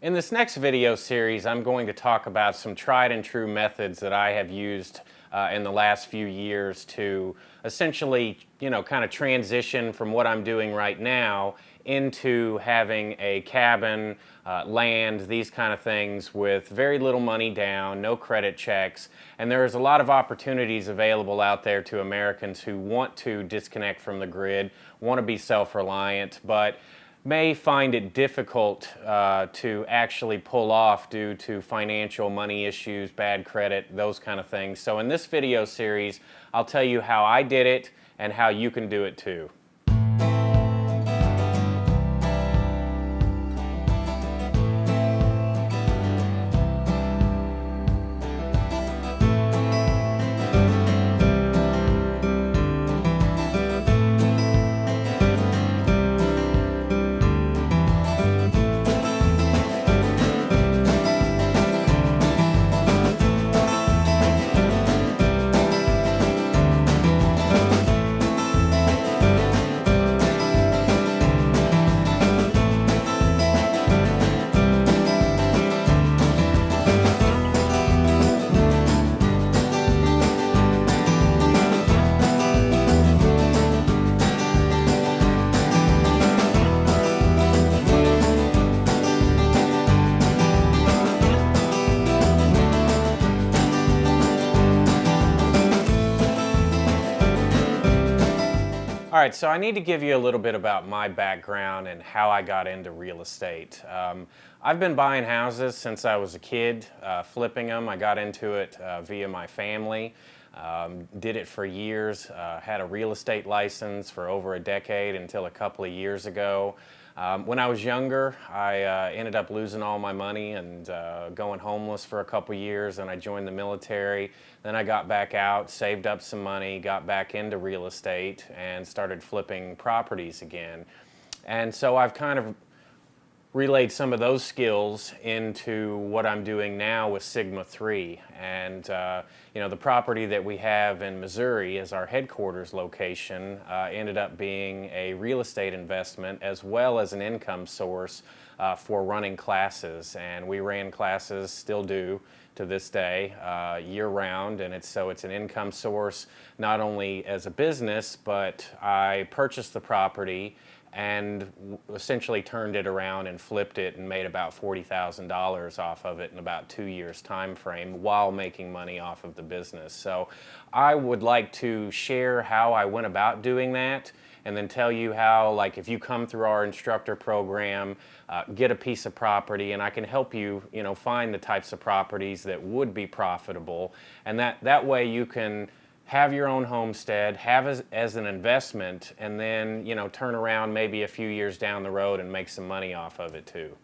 In this next video series, I'm going to talk about some tried and true methods that I have used in the last few years to essentially, kind of transition from what I'm doing right now into having a cabin, land, these kind of things with very little money down, no credit checks. And there's a lot of opportunities available out there to Americans who want to disconnect from the grid, want to be self-reliant, but may find it difficult to actually pull off due to financial money issues, bad credit, those kind of things. So in this video series, I'll tell you how I did it and how you can do it too. All right, so I need to give you a little bit about my background and how I got into real estate. I've been buying houses since I was a kid, flipping them. I got into it via my family, did it for years, had a real estate license for over a decade until a couple of years ago. When I was younger, I ended up losing all my money and going homeless for a couple years, and I joined the military. Then I got back out, saved up some money, got back into real estate, and started flipping properties again. And so I've kind of relayed some of those skills into what I'm doing now with Sigma 3. And the property that we have in Missouri as our headquarters location ended up being a real estate investment as well as an income source for running classes. And we ran classes, still do to this day, year-round, and it's an income source not only as a business, but I purchased the property and essentially turned it around and flipped it and made about $40,000 off of it in about 2 years time frame while making money off of the business. So I would like to share how I went about doing that, and then tell you how, like, if you come through our instructor program, get a piece of property, and I can help you, find the types of properties that would be profitable, and that way you can have your own homestead, have as an investment, and then, turn around maybe a few years down the road and make some money off of it too.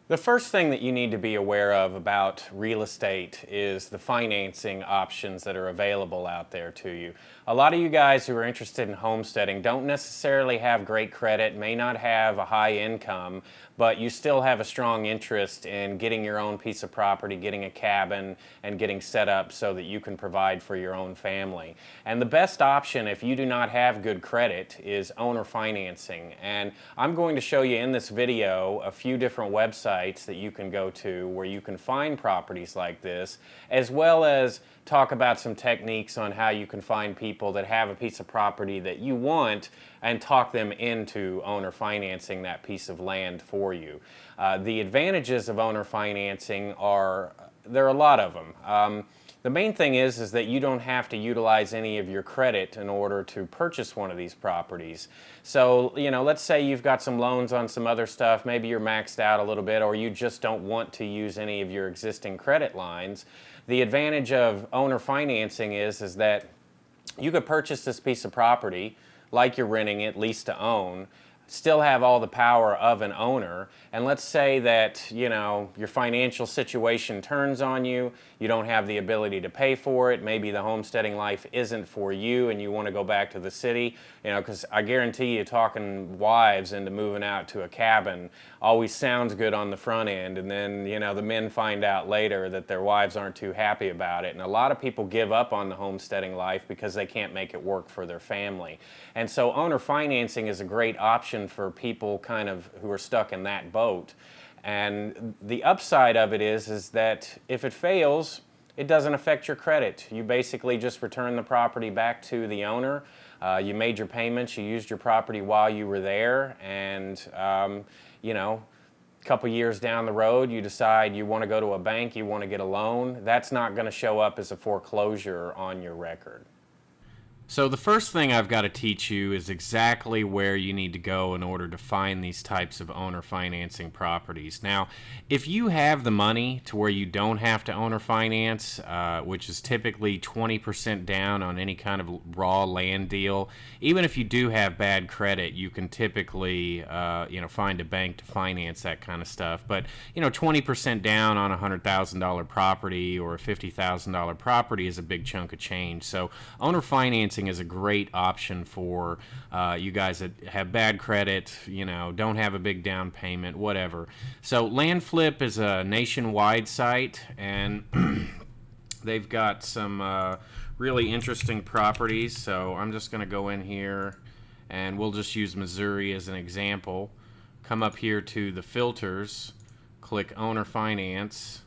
The first thing that you need to be aware of about real estate is the financing options that are available out there to you. A lot of you guys who are interested in homesteading don't necessarily have great credit, may not have a high income, but you still have a strong interest in getting your own piece of property, getting a cabin, and getting set up so that you can provide for your own family. And the best option if you do not have good credit is owner financing. And I'm going to show you in this video a few different websites that you can go to where you can find properties like this, as well as talk about some techniques on how you can find people that have a piece of property that you want and talk them into owner financing that piece of land for you. The advantages of owner financing there are a lot of them. The main thing is that you don't have to utilize any of your credit in order to purchase one of these properties. So, let's say you've got some loans on some other stuff, maybe you're maxed out a little bit, or you just don't want to use any of your existing credit lines. The advantage of owner financing is that you could purchase this piece of property like you're renting it, lease to own, still have all the power of an owner, and let's say that your financial situation turns on you, you don't have the ability to pay for it, maybe the homesteading life isn't for you and you want to go back to the city, because I guarantee you talking wives into moving out to a cabin always sounds good on the front end, and then the men find out later that their wives aren't too happy about it, and a lot of people give up on the homesteading life because they can't make it work for their family. And so owner financing is a great option option for people kind of who are stuck in that boat. And the upside of it is that if it fails, it doesn't affect your credit. You basically just return the property back to the owner. You made your payments, you used your property while you were there, and you know, a couple years down the road, you decide you want to go to a bank, you want to get a loan. That's not going to show up as a foreclosure on your record. So the first thing I've got to teach you is exactly where you need to go in order to find these types of owner financing properties. Now, if you have the money to where you don't have to owner finance, which is typically 20% down on any kind of raw land deal, even if you do have bad credit, you can typically find a bank to finance that kind of stuff. But 20% down on a $100,000 property or a $50,000 property is a big chunk of change. So owner financing is a great option for you guys that have bad credit, don't have a big down payment, whatever. So Land Flip is a nationwide site, and they've got some really interesting properties. So I'm just going to go in here, and we'll just use Missouri as an example. Come up here to the filters, click Owner Finance,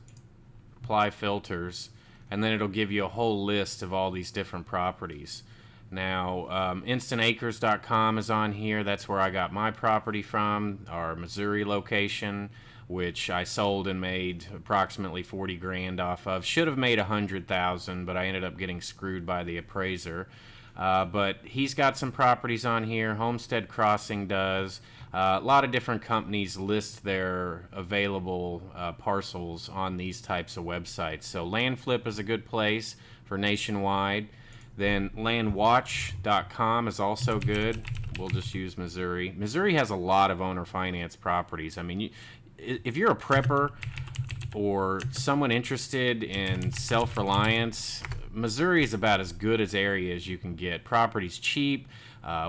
apply filters, and then it'll give you a whole list of all these different properties. Now, instantacres.com is on here. That's where I got my property from, our Missouri location, which I sold and made approximately 40 grand off of. Should have made 100,000, but I ended up getting screwed by the appraiser. But he's got some properties on here. Homestead Crossing does. A lot of different companies list their available parcels on these types of websites. So Land Flip is a good place for nationwide. Then landwatch.com is also good. We'll just use Missouri. Missouri has a lot of owner finance properties. I mean, if you're a prepper or someone interested in self-reliance, Missouri is about as good as area as you can get. Property's cheap.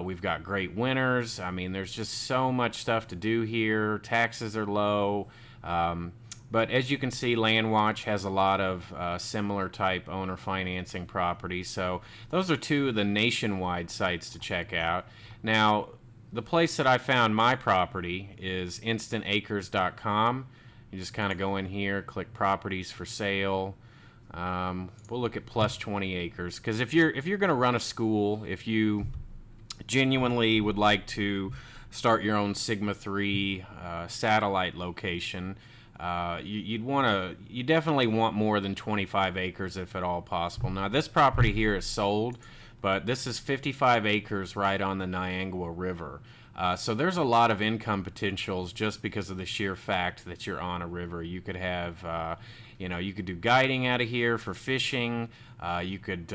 We've got great winters. I mean, there's just so much stuff to do here. Taxes are low. But as you can see, LandWatch has a lot of similar type owner financing properties. So those are two of the nationwide sites to check out. Now, the place that I found my property is instantacres.com. You just kind of go in here, click properties for sale. We'll look at plus 20 acres, because if you're going to run a school, if you genuinely would like to start your own Sigma 3 satellite location, you definitely want more than 25 acres if at all possible. Now, this property here is sold, but this is 55 acres right on the Niangua River. So there's a lot of income potentials just because of the sheer fact that you're on a river. You could have, you could do guiding out of here for fishing. You could,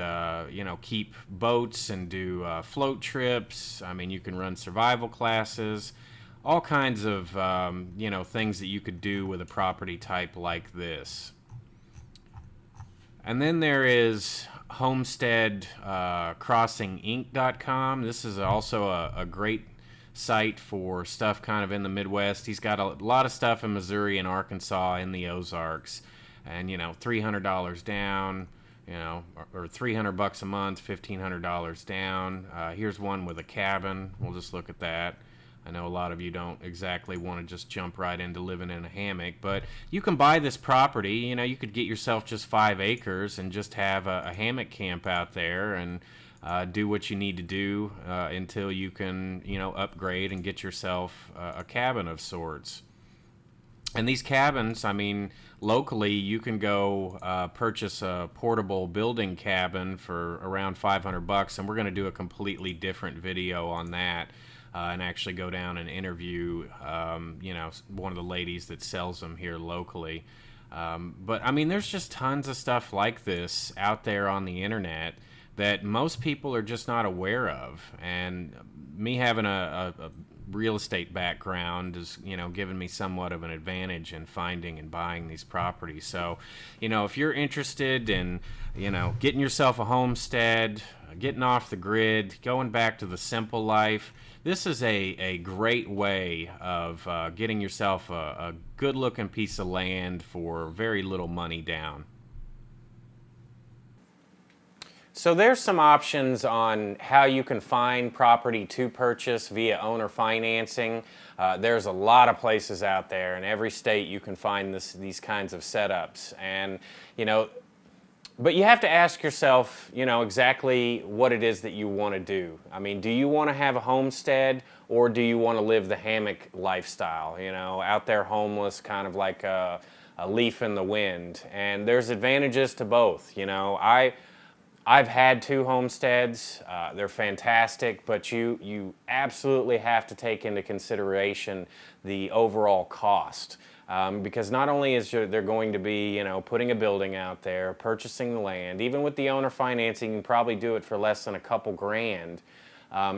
keep boats and do float trips. I mean, you can run survival classes. All kinds of, things that you could do with a property type like this. And then there is homestead crossinginc.com. This is also a great site for stuff kind of in the Midwest. He's got a lot of stuff in Missouri and Arkansas in the Ozarks. And, $300 down, or $300 a month, $1,500 down. Here's one with a cabin. We'll just look at that. I know a lot of you don't exactly want to just jump right into living in a hammock, but you can buy this property. You could get yourself just 5 acres and just have a hammock camp out there and do what you need to do until you can, upgrade and get yourself a cabin of sorts. And these cabins, I mean, locally you can go purchase a portable building cabin for around $500, and we're going to do a completely different video on that. And actually go down and interview, one of the ladies that sells them here locally. But, I mean, there's just tons of stuff like this out there on the internet that most people are just not aware of. And me having a real estate background is, giving me somewhat of an advantage in finding and buying these properties. So, if you're interested in, getting yourself a homestead, getting off the grid, going back to the simple life, this is a great way of getting yourself a good-looking piece of land for very little money down. So there's some options on how you can find property to purchase via owner financing. There's a lot of places out there. In every state you can find these kinds of setups. And, you know, but you have to ask yourself, you know, exactly what it is that you want to do. I mean, do you want to have a homestead, or do you want to live the hammock lifestyle, you know, out there homeless, kind of like a leaf in the wind? And there's advantages to both. You know, I've had 2 homesteads. They're fantastic, but you absolutely have to take into consideration the overall cost. Because not only is there going to be, you know, putting a building out there, purchasing the land, even with the owner financing, you can probably do it for less than a couple grand.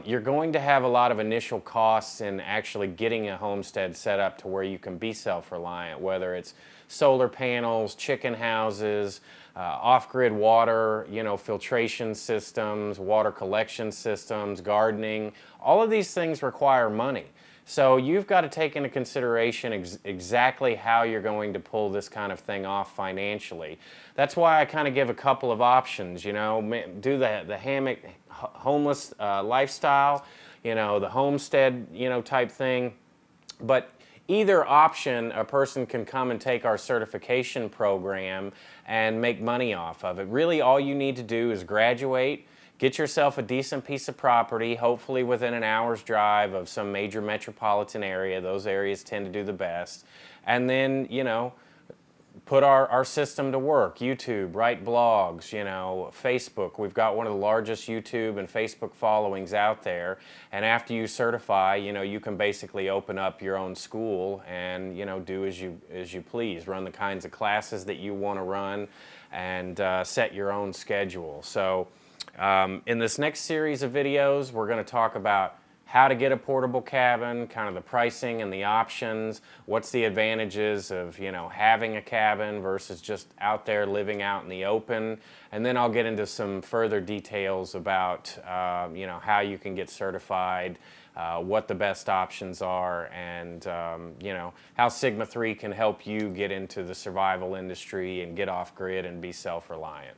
You're going to have a lot of initial costs in actually getting a homestead set up to where you can be self-reliant, whether it's solar panels, chicken houses, off-grid water, you know, filtration systems, water collection systems, gardening. All of these things require money. So you've got to take into consideration exactly how you're going to pull this kind of thing off financially. That's why I kind of give a couple of options, you know, do the hammock homeless lifestyle, you know, the homestead, you know, type thing. But either option, a person can come and take our certification program and make money off of it. Really, all you need to do is graduate, get yourself a decent piece of property, hopefully within an hour's drive of some major metropolitan area. Those areas tend to do the best. And then, you know, put our system to work. YouTube, write blogs, you know, Facebook. We've got one of the largest YouTube and Facebook followings out there. And after you certify, you know, you can basically open up your own school and, you know, do as you please. Run the kinds of classes that you want to run, and set your own schedule. So in this next series of videos, we're going to talk about how to get a portable cabin, kind of the pricing and the options, what's the advantages of, you know, having a cabin versus just out there living out in the open. And then I'll get into some further details about, you know, how you can get certified, what the best options are, and, you know, how Sigma 3 can help you get into the survival industry and get off grid and be self-reliant.